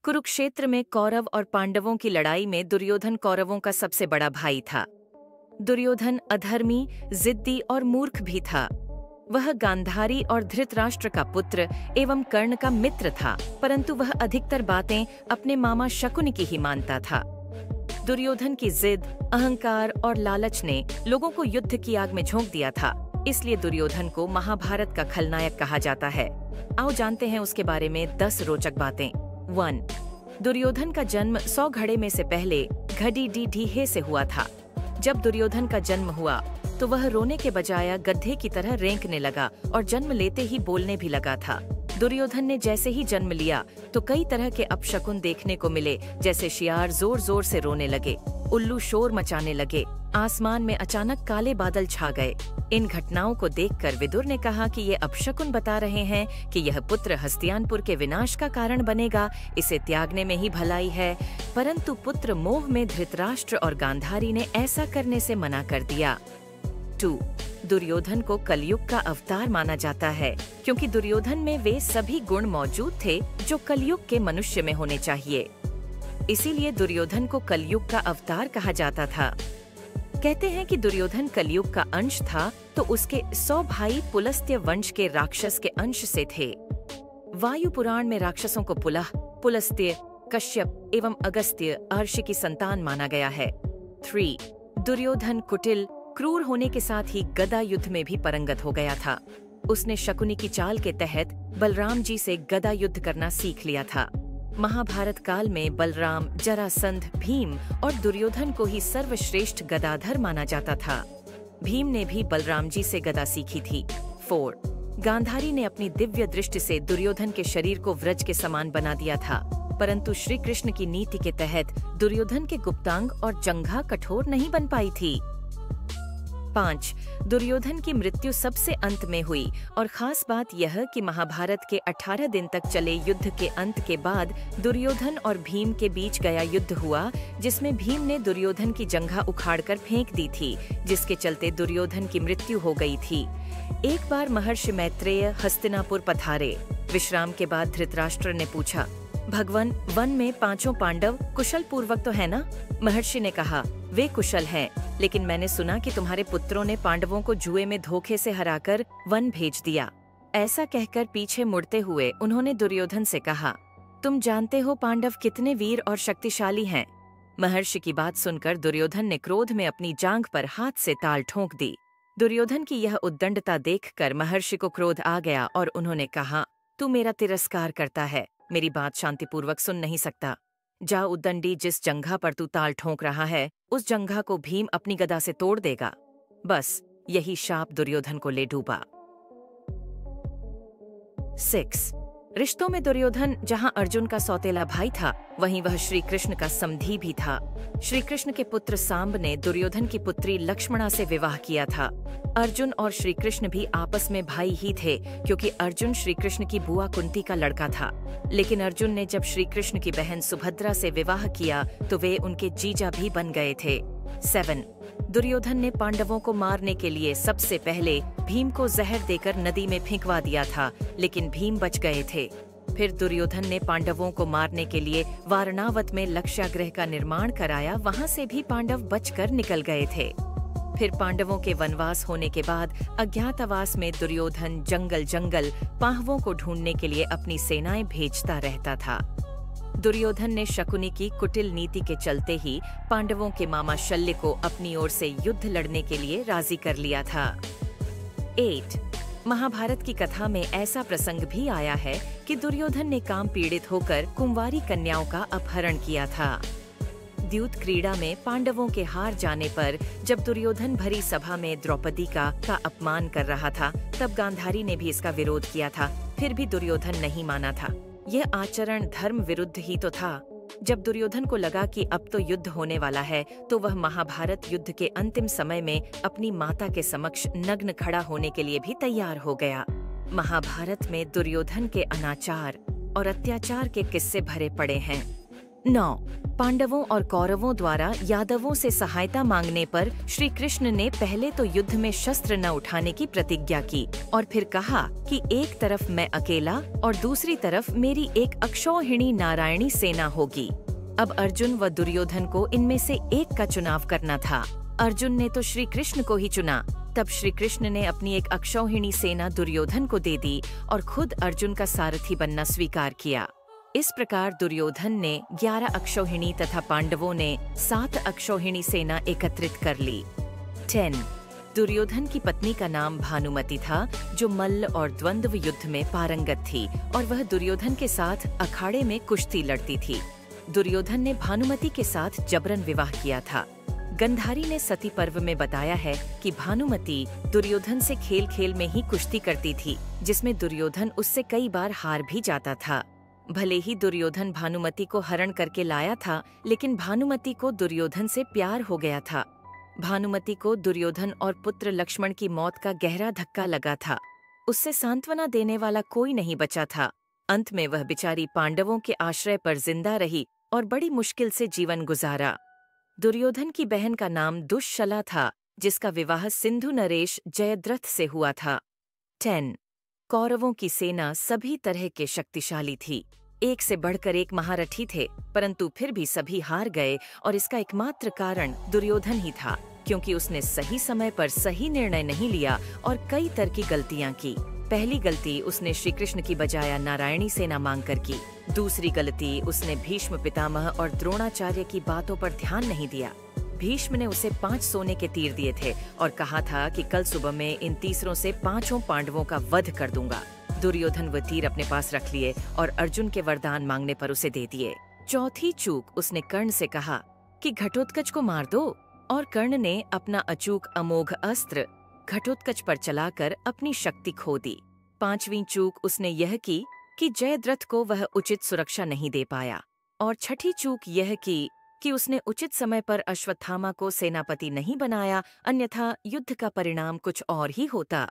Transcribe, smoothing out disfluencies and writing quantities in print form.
कुरुक्षेत्र में कौरव और पांडवों की लड़ाई में दुर्योधन कौरवों का सबसे बड़ा भाई था। दुर्योधन अधर्मी, जिद्दी और मूर्ख भी था। वह गांधारी और धृतराष्ट्र का पुत्र एवं कर्ण का मित्र था, परंतु वह अधिकतर बातें अपने मामा शकुनि की ही मानता था। दुर्योधन की जिद, अहंकार और लालच ने लोगों को युद्ध की आग में झोंक दिया था। इसलिए दुर्योधन को महाभारत का खलनायक कहा जाता है। आओ जानते हैं उसके बारे में 10 रोचक बातें। 1. दुर्योधन का जन्म 100 घड़े में से पहले घड़ी डी ढीहे से हुआ था। जब दुर्योधन का जन्म हुआ तो वह रोने के बजाय गधे की तरह रेंकने लगा और जन्म लेते ही बोलने भी लगा था। दुर्योधन ने जैसे ही जन्म लिया तो कई तरह के अपशकुन देखने को मिले, जैसे शियार जोर जोर से रोने लगे, उल्लू शोर मचाने लगे, आसमान में अचानक काले बादल छा गए। इन घटनाओं को देखकर विदुर ने कहा कि ये अपशकुन बता रहे हैं कि यह पुत्र हस्तिनापुर के विनाश का कारण बनेगा, इसे त्यागने में ही भलाई है। परंतु पुत्र मोह में धृतराष्ट्र और गांधारी ने ऐसा करने से मना कर दिया। 2. दुर्योधन को कलयुग का अवतार माना जाता है, क्योंकि दुर्योधन में वे सभी गुण मौजूद थे जो कलयुग के मनुष्य में होने चाहिए। इसीलिए दुर्योधन को कलयुग का अवतार कहा जाता था। कहते हैं कि दुर्योधन कलयुग का अंश था, तो उसके 100 भाई पुलस्त्य वंश के राक्षस के अंश से थे। वायु पुराण में राक्षसों को पुलह, पुलस्त्य, कश्यप एवं अगस्त्य अर्षि की संतान माना गया है। 3. दुर्योधन कुटिल, क्रूर होने के साथ ही गदा युद्ध में भी पारंगत हो गया था। उसने शकुनि की चाल के तहत बलराम जी से गदा युद्ध करना सीख लिया था। महाभारत काल में बलराम, जरासंध, भीम और दुर्योधन को ही सर्वश्रेष्ठ गदाधर माना जाता था। भीम ने भी बलराम जी से गदा सीखी थी। 4. गांधारी ने अपनी दिव्य दृष्टि से दुर्योधन के शरीर को व्रज के समान बना दिया था, परंतु श्री कृष्ण की नीति के तहत दुर्योधन के गुप्तांग और जंघा कठोर नहीं बन पाई थी। 5. दुर्योधन की मृत्यु सबसे अंत में हुई, और खास बात यह कि महाभारत के 18 दिन तक चले युद्ध के अंत के बाद दुर्योधन और भीम के बीच गया युद्ध हुआ, जिसमें भीम ने दुर्योधन की जंघा उखाड़कर फेंक दी थी, जिसके चलते दुर्योधन की मृत्यु हो गई थी। एक बार महर्षि मैत्रेय हस्तिनापुर पधारे। विश्राम के बाद धृतराष्ट्र ने पूछा, भगवन, वन में 5 पांडव कुशल पूर्वक तो है ना? महर्षि ने कहा, वे कुशल हैं, लेकिन मैंने सुना कि तुम्हारे पुत्रों ने पांडवों को जुए में धोखे से हराकर वन भेज दिया। ऐसा कहकर पीछे मुड़ते हुए उन्होंने दुर्योधन से कहा, तुम जानते हो पांडव कितने वीर और शक्तिशाली हैं। महर्षि की बात सुनकर दुर्योधन ने क्रोध में अपनी जांघ पर हाथ से ताल ठोंक दी। दुर्योधन की यह उद्दंडता देखकर महर्षि को क्रोध आ गया और उन्होंने कहा, तू मेरा तिरस्कार करता है, मेरी बात शांतिपूर्वक सुन नहीं सकता। जा उद्दंडी, जिस जंघा पर तू ताल ठोंक रहा है उस जंघा को भीम अपनी गदा से तोड़ देगा। बस यही शाप दुर्योधन को ले डूबा। 6. रिश्तों में दुर्योधन जहां अर्जुन का सौतेला भाई था, वहीं वह श्री कृष्ण का समधी भी था। श्री कृष्ण के पुत्र सांब ने दुर्योधन की पुत्री लक्ष्मणा से विवाह किया था। अर्जुन और श्री कृष्ण भी आपस में भाई ही थे, क्योंकि अर्जुन श्री कृष्ण की बुआ कुंती का लड़का था। लेकिन अर्जुन ने जब श्री कृष्ण की बहन सुभद्रा से विवाह किया तो वे उनके जीजा भी बन गए थे। 7. दुर्योधन ने पांडवों को मारने के लिए सबसे पहले भीम को जहर देकर नदी में फेंकवा दिया था, लेकिन भीम बच गए थे। फिर दुर्योधन ने पांडवों को मारने के लिए वारणावत में लक्ष्यागृह का निर्माण कराया, वहां से भी पांडव बचकर निकल गए थे। फिर पांडवों के वनवास होने के बाद अज्ञातवास में दुर्योधन जंगल जंगल पांडवों को ढूंढने के लिए अपनी सेनाएं भेजता रहता था। दुर्योधन ने शकुनि की कुटिल नीति के चलते ही पांडवों के मामा शल्य को अपनी ओर से युद्ध लड़ने के लिए राजी कर लिया था। 8. महाभारत की कथा में ऐसा प्रसंग भी आया है कि दुर्योधन ने काम पीड़ित होकर कुंवारी कन्याओं का अपहरण किया था। द्यूत क्रीड़ा में पांडवों के हार जाने पर जब दुर्योधन भरी सभा में द्रौपदी का अपमान कर रहा था, तब गांधारी ने भी इसका विरोध किया था। फिर भी दुर्योधन नहीं माना था। यह आचरण धर्म विरुद्ध ही तो था। जब दुर्योधन को लगा कि अब तो युद्ध होने वाला है, तो वह महाभारत युद्ध के अंतिम समय में अपनी माता के समक्ष नग्न खड़ा होने के लिए भी तैयार हो गया। महाभारत में दुर्योधन के अनाचार और अत्याचार के किस्से भरे पड़े हैं। 9. पांडवों और कौरवों द्वारा यादवों से सहायता मांगने पर श्री कृष्ण ने पहले तो युद्ध में शस्त्र न उठाने की प्रतिज्ञा की और फिर कहा कि एक तरफ मैं अकेला और दूसरी तरफ मेरी एक अक्षौहिणी नारायणी सेना होगी। अब अर्जुन व दुर्योधन को इनमें से एक का चुनाव करना था। अर्जुन ने तो श्री कृष्ण को ही चुना। तब श्री कृष्ण ने अपनी एक अक्षौहिणी सेना दुर्योधन को दे दी और खुद अर्जुन का सारथी बनना स्वीकार किया। इस प्रकार दुर्योधन ने 11 अक्षौहिणी तथा पांडवों ने 7 अक्षौहिणी सेना एकत्रित कर ली। 10. दुर्योधन की पत्नी का नाम भानुमति था, जो मल्ल और द्वंद्व युद्ध में पारंगत थी और वह दुर्योधन के साथ अखाड़े में कुश्ती लड़ती थी। दुर्योधन ने भानुमति के साथ जबरन विवाह किया था। गंधारी ने सती पर्व में बताया है कि भानुमति दुर्योधन से खेल खेल में ही कुश्ती करती थी, जिसमें दुर्योधन उससे कई बार हार भी जाता था। भले ही दुर्योधन भानुमति को हरण करके लाया था, लेकिन भानुमति को दुर्योधन से प्यार हो गया था। भानुमति को दुर्योधन और पुत्र लक्ष्मण की मौत का गहरा धक्का लगा था। उससे सांत्वना देने वाला कोई नहीं बचा था। अंत में वह बेचारी पांडवों के आश्रय पर जिंदा रही और बड़ी मुश्किल से जीवन गुजारा। दुर्योधन की बहन का नाम दुश्शला था, जिसका विवाह सिंधु नरेश जयद्रथ से हुआ था। 10. कौरवों की सेना सभी तरह के शक्तिशाली थी। एक से बढ़कर एक महारथी थे, परंतु फिर भी सभी हार गए और इसका एकमात्र कारण दुर्योधन ही था, क्योंकि उसने सही समय पर सही निर्णय नहीं लिया और कई तरह की गलतियां की। पहली गलती उसने श्री कृष्ण की बजाय नारायणी सेना मांगकर की। दूसरी गलती उसने भीष्म पितामह और द्रोणाचार्य की बातों पर ध्यान नहीं दिया। भीष्म ने उसे 5 सोने के तीर दिए थे और कहा था कि कल सुबह में इन तीसरों से 5 पांडवों का वध कर दूंगा। दुर्योधन वो तीर अपने पास रख लिए और अर्जुन के वरदान मांगने पर उसे दे दिए। चौथी चूक उसने कर्ण से कहा कि घटोत्कच को मार दो, और कर्ण ने अपना अचूक अमोघ अस्त्र घटोत्कच पर चलाकर अपनी शक्ति खो दी। 5वीं चूक उसने यह की कि जयद्रथ को वह उचित सुरक्षा नहीं दे पाया, और छठी चूक यह की कि उसने उचित समय पर अश्वत्थामा को सेनापति नहीं बनाया, अन्यथा युद्ध का परिणाम कुछ और ही होता।